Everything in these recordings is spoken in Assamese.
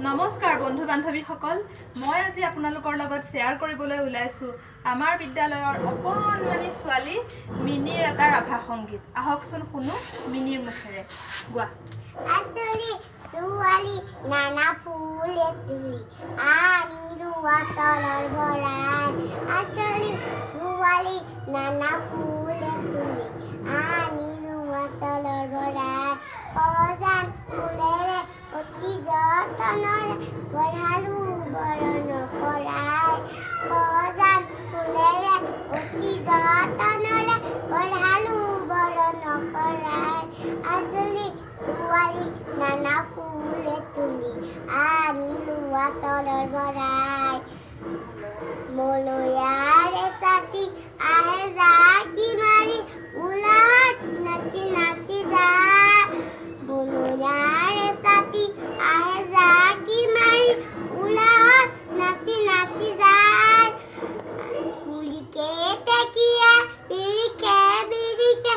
নমস্কাৰ বন্ধু বান্ধৱীসকল, মই আজি আপোনালোকৰ লগত শ্বেয়াৰ কৰিবলৈ ওলাইছোঁ আমাৰ বিদ্যালয়ৰ অকণমানি ছোৱালী মিনিৰ এটা ৰাভা সংগীত। আহকচোন শুনো মিনিৰ মুখেৰে গোৱা। আচলি ছোৱালী নানা ফুলে তুলি আনিলো আচলৰ ভৰাই। আচলি ছোৱালী নানা ফুলে তুলি আনিলো আচলৰ ভৰাই। অজান ফুলেৰে অতি যতনেৰে বঢ়ালো বৰণ শৰাই। অজান ফুলেৰে অতি যতনেৰে বঢ়ালো বৰণ শৰাই। আচলি ছোৱালী নানা ফুলে তুলি আনিলো আচলৰ ভৰাই। মলয়াৰে ছাতি আহে জাকি মাৰি উলাত নাচি নাচি যায়। মলয়াৰে ছাতি আহে জাকি মাৰি উলাত নাচি নাচি যায়। তুলিকে টেকিয়া বিৰিকে বিৰিকে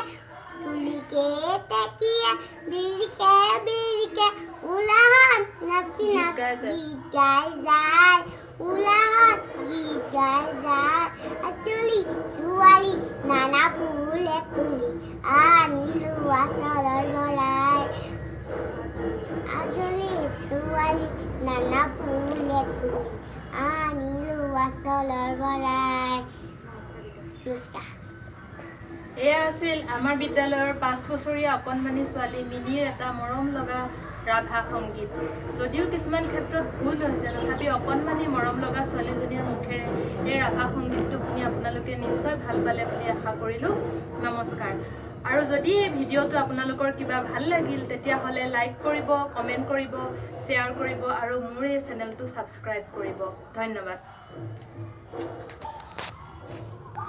তুলিকে টেকিয়া বিৰিকে বিৰিকে উলাত নাচি নাচি গীত গাই যায়। উলাত গীত গাই যায়। আচলি ছোৱালী নানা ফুলে তুলি আনিলো আচলৰ ভৰাই। আচলি ছোৱালী নানা ফুলে তুলি আনিলো আচলৰ ভৰাই। নমস্কাৰ। এয়া আছিল আমাৰ বিদ্যালয়ৰ 5 বছৰীয়া অকণমানি ছোৱালী মিনিৰ এটা মৰম লগা ৰাভা সংগীত। যদিও কিছুমান ক্ষেত্ৰত ভুল হৈছে, তথাপি অকণমানি মৰম লগা ছোৱালীজনীৰ মুখেৰে এই ৰাভা সংগীতটো শুনি আপোনালোকে নিশ্চয় ভাল পালে বুলি আশা কৰিলোঁ। নমস্কাৰ। আৰু যদি এই ভিডিঅ'টো আপোনালোকৰ কিবা ভাল লাগিল তেতিয়াহ'লে লাইক কৰিব, কমেণ্ট কৰিব, শ্বেয়াৰ কৰিব আৰু মোৰ এই চেনেলটো ছাবস্ক্ৰাইব কৰিব। ধন্যবাদ।